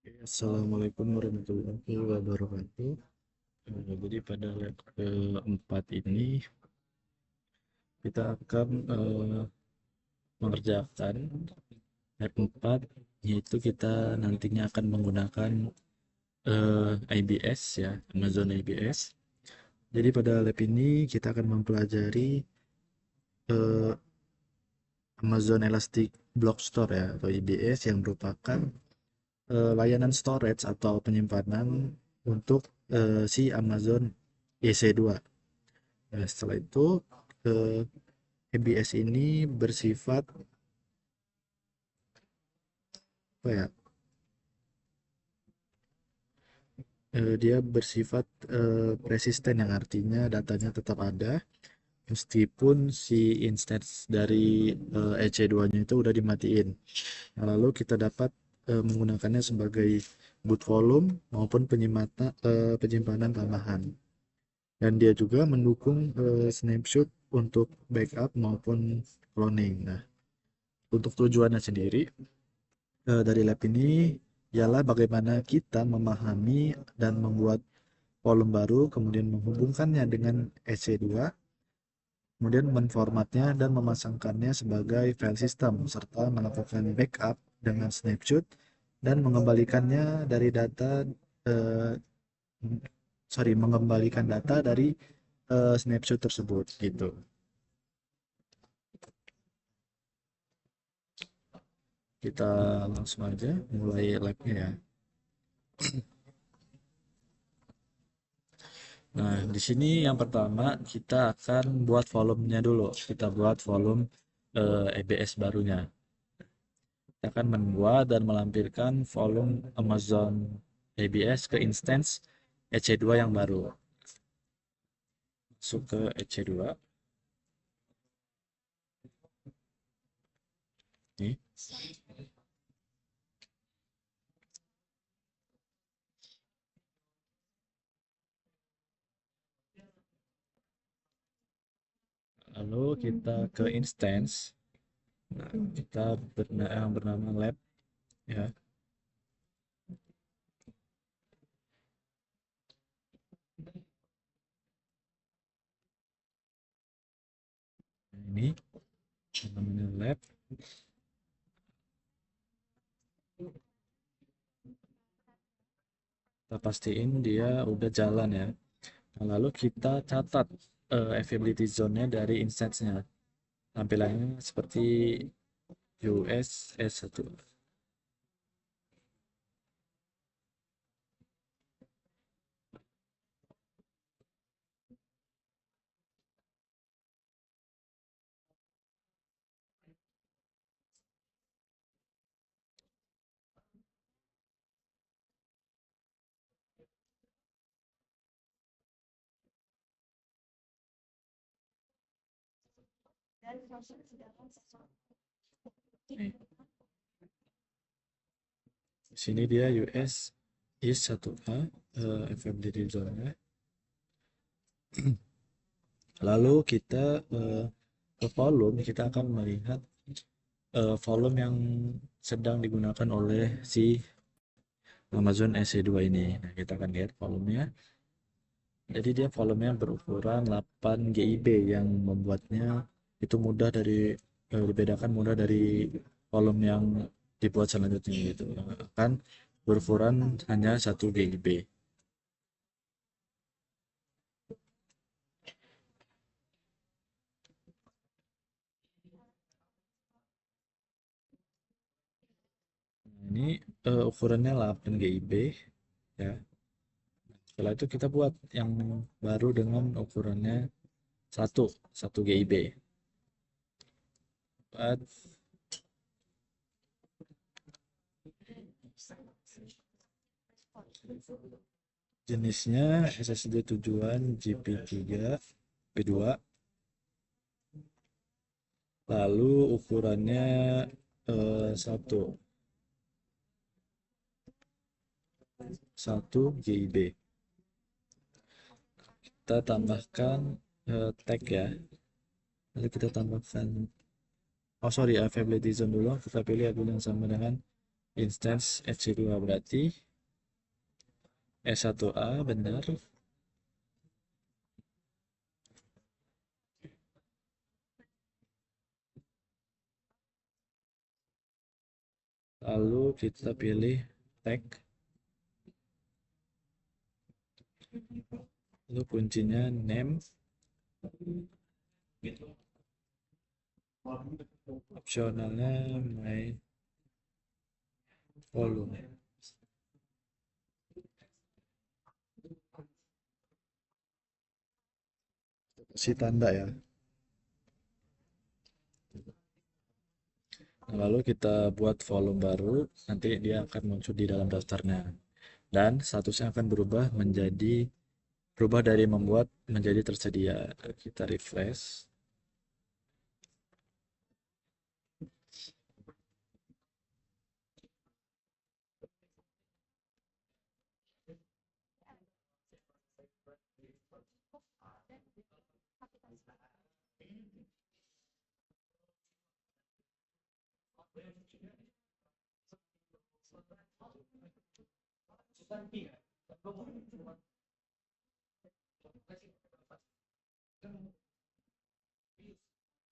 Assalamualaikum warahmatullahi wabarakatuh. Jadi pada lab keempat ini kita akan mengerjakan lab 4, yaitu kita nantinya akan menggunakan IBS ya, Amazon IBS. Jadi pada lab ini kita akan mempelajari eh, Amazon Elastic Block Store ya, atau IBS, yang merupakan layanan storage atau penyimpanan untuk si Amazon EC2. Nah, setelah itu EBS ini bersifat apa ya? Dia bersifat persisten, yang artinya datanya tetap ada meskipun si instance dari EC2-nya itu udah dimatiin. Nah, lalu kita dapat menggunakannya sebagai boot volume maupun penyimpanan tambahan. Dan dia juga mendukung snapshot untuk backup maupun cloning. Nah, untuk tujuannya sendiri dari lab ini ialah bagaimana kita memahami dan membuat volume baru, kemudian menghubungkannya dengan EC2, kemudian menformatnya dan memasangkannya sebagai file system, serta melakukan backup dengan snapshot dan mengembalikannya dari data eh, mengembalikan data dari snapshot tersebut gitu. Kita langsung aja mulai labnya ya. Nah, di sini yang pertama kita akan buat volumenya dulu. Kita buat volume EBS barunya. Kita akan membuat dan melampirkan volume Amazon EBS ke instance EC2 yang baru. Masuk ke EC2. Nih. Lalu kita ke instance. Nah, kita yang bernama lab ya. Ini namanya lab. Kita pastiin dia udah jalan ya. Nah, lalu kita catat availability zone-nya dari instance-nya. Tampilannya seperti US S1. Nih, di sini dia US is 1A availability zone-nya. Lalu kita ke volume, kita akan melihat volume yang sedang digunakan oleh si Amazon EC2 ini. Nah, kita akan lihat volumenya. Jadi dia volumenya berukuran 8 GIB, yang membuatnya itu mudah dibedakan mudah dari volume yang dibuat selanjutnya, gitu, yang akan berukuran hanya 1 GIB. Ini ukurannya 8 GIB ya. Setelah itu kita buat yang baru dengan ukurannya 1 GIB. Buat jenisnya SSD tujuan GP3 B2. Lalu ukurannya 1 GIB. Kita tambahkan tag ya. Lalu kita tambahkan availability zone dulu. Kita pilih yang sama dengan instance EC2 berarti S1A benar. Lalu kita pilih tag. Lalu kuncinya name. Opsionalnya my volume. Kasih tanda ya. Nah, lalu kita buat volume baru, nanti dia akan muncul di dalam daftarnya. Dan statusnya akan berubah dari membuat menjadi tersedia. Kita refresh.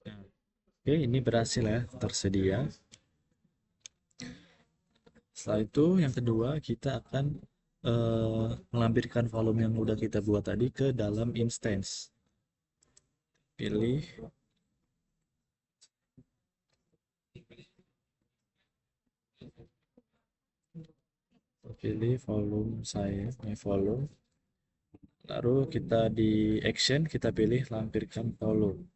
Nah, oke, ini berhasil ya, tersedia. Setelah itu, yang kedua, kita akan melampirkan volume yang udah kita buat tadi ke dalam instance. Pilih volume saya, my volume. Lalu kita di action, kita pilih lampirkan volume.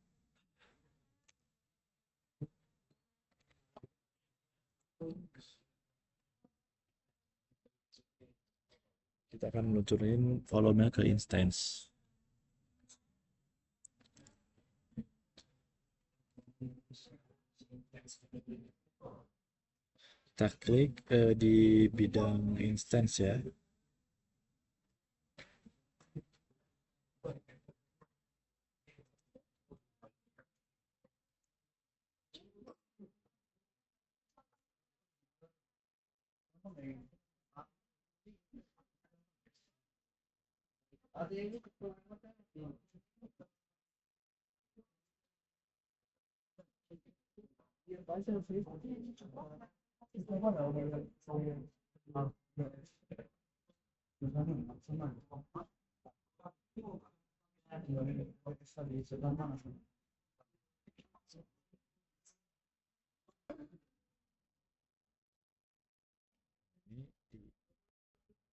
Kita akan meluncurin volumenya ke instance. Kita klik di bidang instance ya.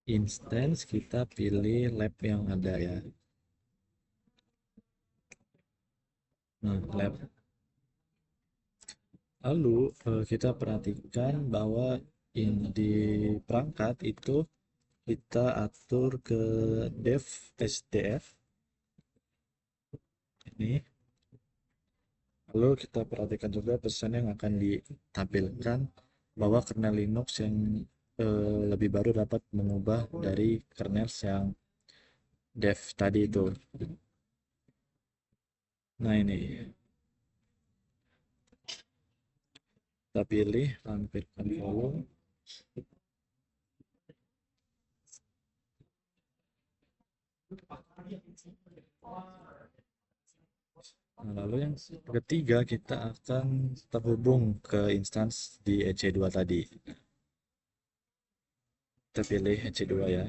Instance kita pilih lab yang ada ya. Nah, lab. Lalu kita perhatikan bahwa di perangkat itu kita atur ke dev SDF ini. Lalu kita perhatikan juga pesan yang akan ditampilkan bahwa kernel Linux yang lebih baru dapat mengubah dari kernel yang dev tadi itu. Nah ini kita pilih lampirkan volume. Nah, lalu yang ketiga kita akan terhubung ke instance di EC2 tadi. Kita pilih EC2 ya.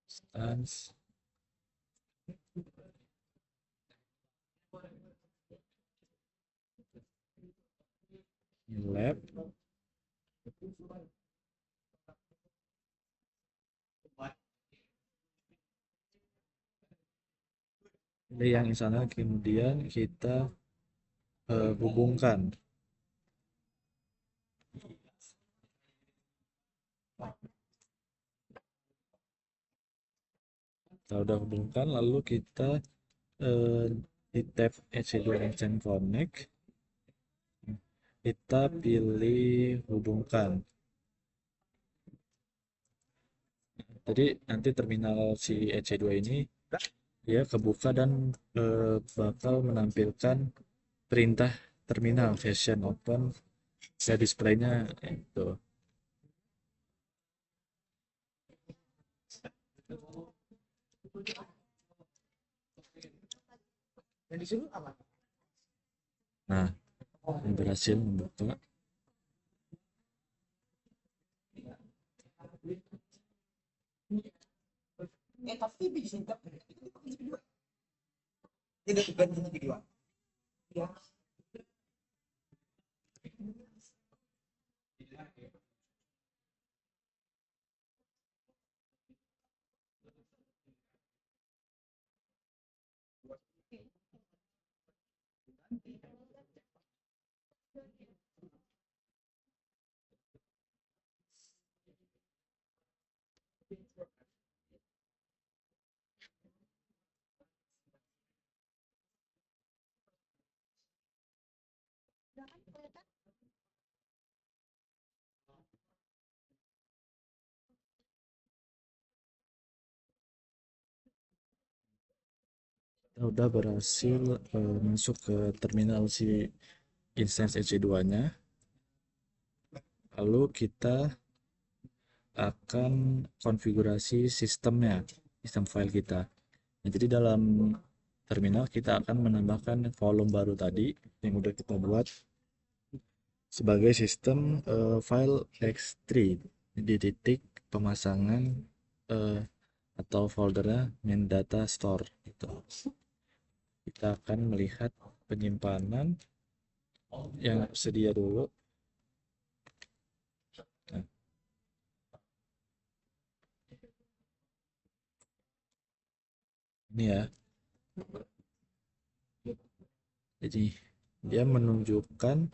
Instance. Lab. Ini yang misalnya kemudian kita hubungkan. Kita udah hubungkan, lalu kita di tab EC2 Engine Connect, kita pilih hubungkan. Jadi nanti terminal si EC2 ini dia kebuka dan bakal menampilkan perintah terminal session open ya displaynya itu. Nah, ini berhasil membuka. Tapi bikin tidak ganti video. Ya. Kita udah berhasil masuk ke terminal si instance EC2-nya. Lalu kita akan konfigurasi sistemnya, sistem file kita. Nah, jadi dalam terminal kita akan menambahkan volume baru tadi yang udah kita buat sebagai sistem file x3 di titik pemasangan eh, atau foldernya main data store gitu. Kita akan melihat penyimpanan yang sedia dulu. Nah, ini ya. Jadi dia menunjukkan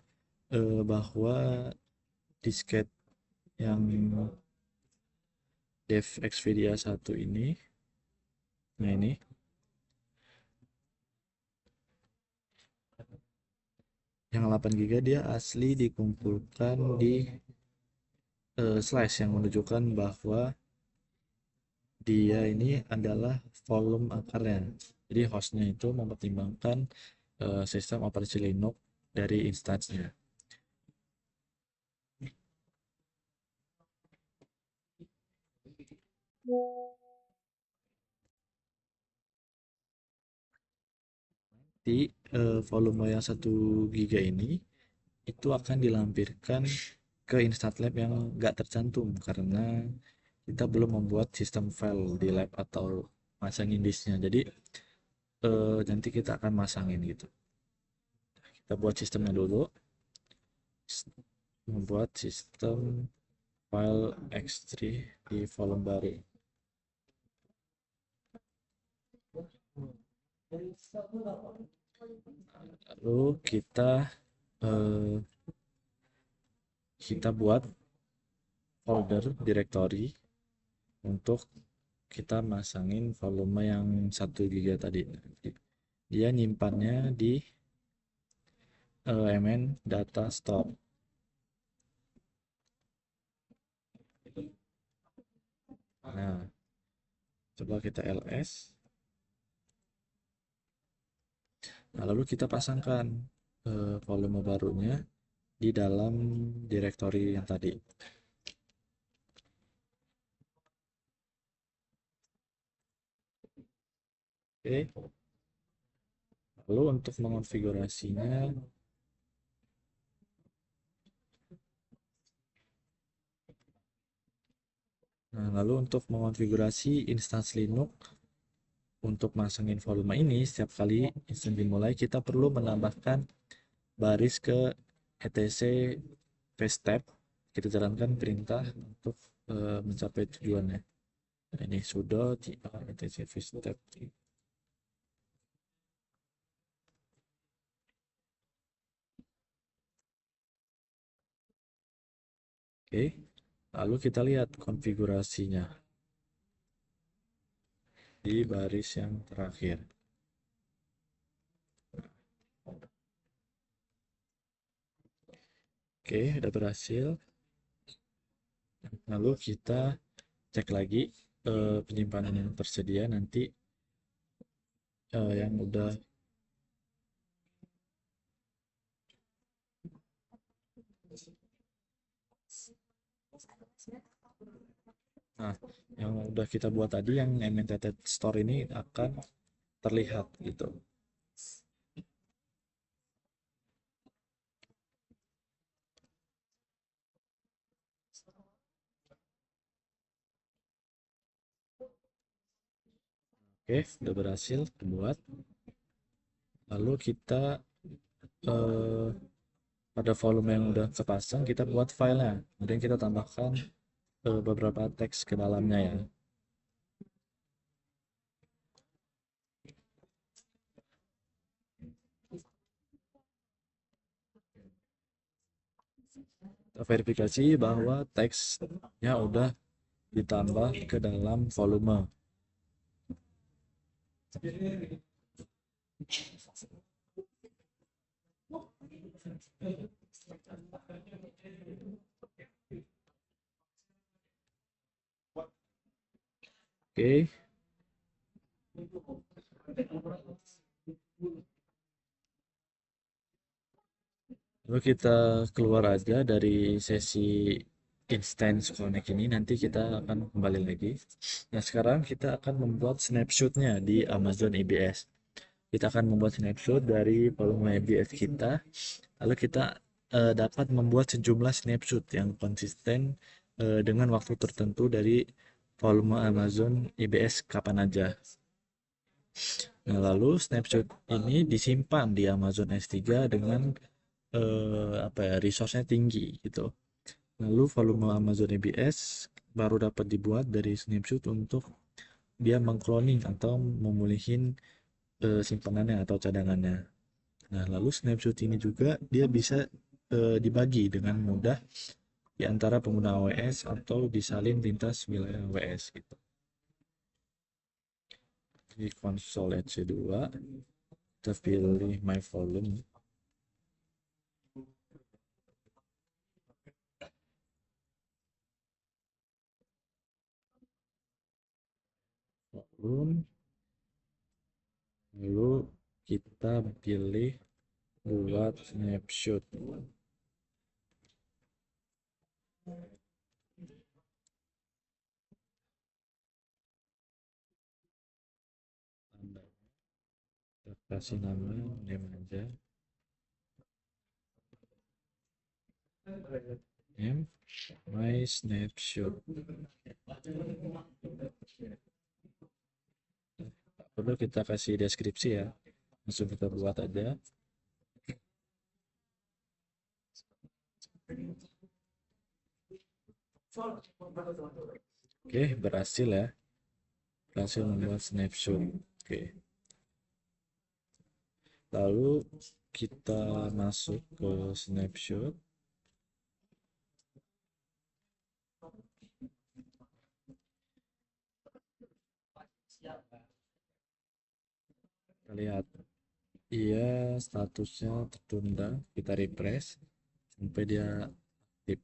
bahwa disket yang dev Expedia 1 ini, nah ini yang 8 GB dia asli dikumpulkan di slash yang menunjukkan bahwa dia ini adalah volume akarnya. Jadi hostnya itu mempertimbangkan sistem operasi Linux dari instansinya. Di volume yang 1 GB ini itu akan dilampirkan ke instance lab yang nggak tercantum karena kita belum membuat sistem file di lab atau masangin disknya. Jadi nanti kita akan masangin gitu. Kita buat sistemnya dulu, membuat sistem file x3 di volume baru. Lalu kita buat folder directory untuk kita masangin volume yang 1 GB tadi. Dia nyimpannya di mn data store. Nah, coba kita ls. Nah, lalu kita pasangkan volume barunya di dalam directory yang tadi. Oke. Lalu untuk mengonfigurasinya, instansi Linux untuk masangin volume ini, setiap kali instansi dimulai kita perlu menambahkan baris ke etc vstep. Kita jalankan perintah untuk mencapai tujuannya. Nah, ini sudo etc vstep. Oke, lalu kita lihat konfigurasinya di baris yang terakhir. Oke, udah berhasil. Lalu kita cek lagi penyimpanan yang tersedia nanti yang udah nah yang udah kita buat tadi yang embedded store ini akan terlihat gitu. Oke, udah berhasil dibuat. Lalu kita eh, pada volume yang udah kepasang kita buat filenya. Kemudian kita tambahkan beberapa teks ke dalamnya ya. Kita verifikasi bahwa teksnya udah ditambah ke dalam volume. Oke, lalu kita keluar aja dari sesi instance connect ini, nanti kita akan kembali lagi. Nah, sekarang kita akan membuat snapshotnya di Amazon EBS. Kita akan membuat snapshot dari volume EBS kita, lalu kita dapat membuat sejumlah snapshot yang konsisten dengan waktu tertentu dari volume Amazon EBS kapan aja. Nah, lalu snapshot ini disimpan di Amazon S3 dengan apa ya, resource-nya tinggi gitu. Lalu volume Amazon EBS baru dapat dibuat dari snapshot untuk dia mengcloning atau memulihin simpanannya atau cadangannya. Nah, lalu snapshot ini juga dia bisa dibagi dengan mudah di antara pengguna AWS atau disalin lintas wilayah AWS gitu. Di konsol EC2 kita pilih my volume. Lalu kita pilih buat snapshot. Kita kasih nama name aja, name my snapshot. Perlu kita kasih deskripsi ya, langsung kita buat aja. Oke, berhasil ya, berhasil membuat snapshot. Oke, lalu kita masuk ke snapshot. Kita lihat, iya statusnya tertunda. Kita refresh sampai dia aktif.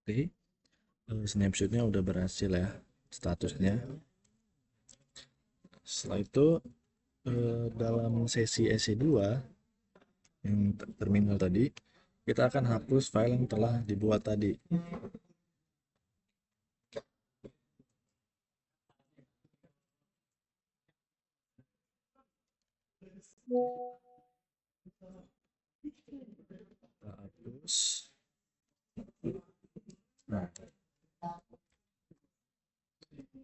Oke, snapshotnya udah berhasil ya statusnya. Setelah itu dalam sesi EC2 yang terminal tadi, kita akan hapus file yang telah dibuat tadi. Kita hapus. Nah,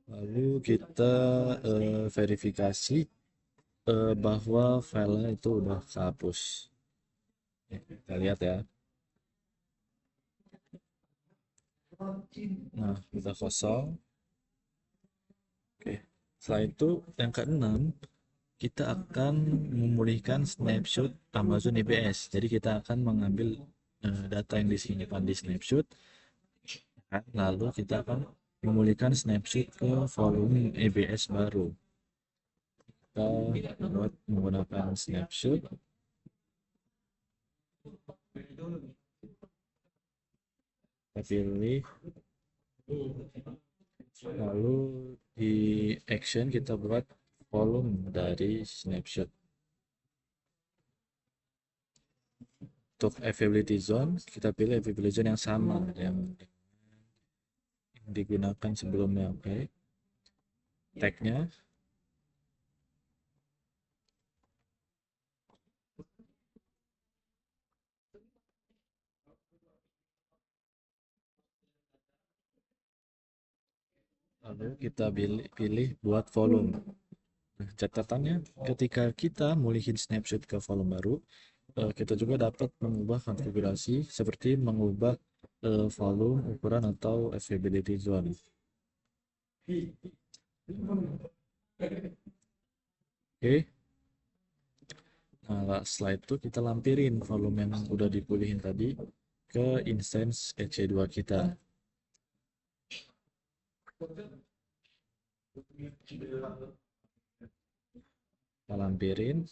lalu kita verifikasi bahwa filenya itu udah kehapus. Kita lihat ya. Nah, udah kosong. Oke. Setelah itu yang keenam, kita akan memulihkan snapshot Amazon EBS. Jadi kita akan mengambil data yang disimpan di snapshot, lalu kita akan memulihkan snapshot ke volume EBS baru. Kita buat menggunakan snapshot. Kita pilih, lalu di action kita buat volume dari snapshot. Untuk availability zone, kita pilih availability zone yang sama yang digunakan sebelumnya. Oke, tagnya lalu kita pilih buat volume. Nah, catatannya ketika kita mulihin snapshot ke volume baru, kita juga dapat mengubah konfigurasi seperti mengubah volume, ukuran, atau availability zone. Oke. Nah, setelah itu kita lampirin volume yang udah dipulihin tadi ke instance EC2 kita. Kita lampirin.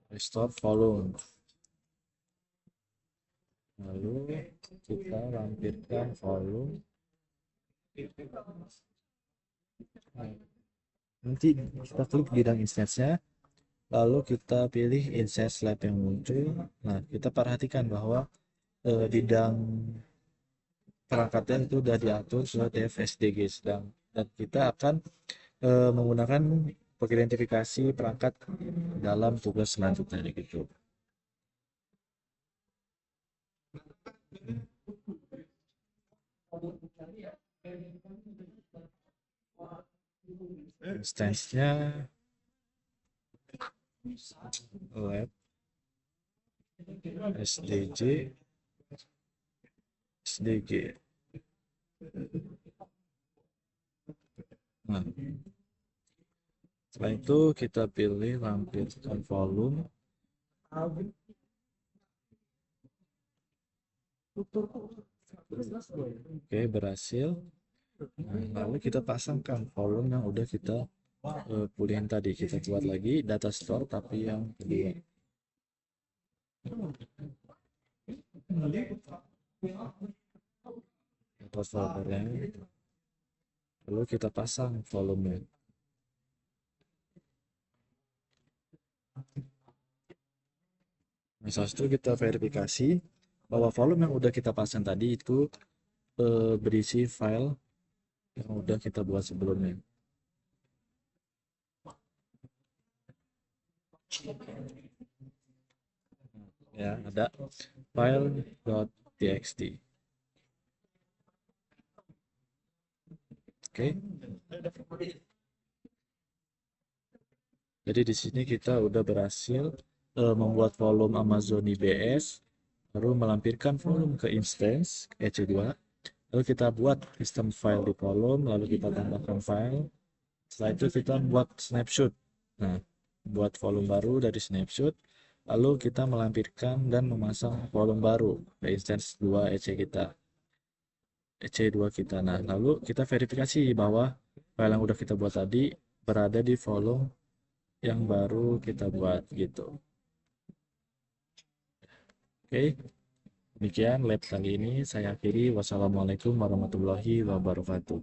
Restore volume. Lalu kita lampirkan volume. Nanti kita klik bidang instance-nya, lalu kita pilih instance lab yang muncul. Nah, kita perhatikan bahwa bidang perangkatnya itu sudah diatur ke dev SDG sedang, dan kita akan menggunakan pengidentifikasi perangkat dalam tugas selanjutnya gitu. Instance-nya lab SDG SDG. Nah, setelah itu kita pilih lampirkan volume. Oke, berhasil. Nah, lalu kita pasangkan volume yang udah kita pulihin tadi. Kita buat lagi data store tapi yang kedua. Data foldernya. Lalu kita pasang volume. Nah, setelah itu kita verifikasi bahwa volume yang udah kita pasang tadi itu berisi file yang udah kita buat sebelumnya. Ya, ada file.txt. Oke. Jadi di sini kita udah berhasil membuat volume Amazon EBS, lalu melampirkan volume ke instance EC2, lalu kita buat sistem file di volume, lalu kita tambahkan file. Setelah itu kita buat snapshot. Nah, buat volume baru dari snapshot, lalu kita melampirkan dan memasang volume baru ke instance 2 EC2 kita. Nah, lalu kita verifikasi bahwa file yang udah kita buat tadi berada di volume yang baru kita buat gitu. Oke, demikian lab kali ini saya akhiri. Wassalamualaikum warahmatullahi wabarakatuh.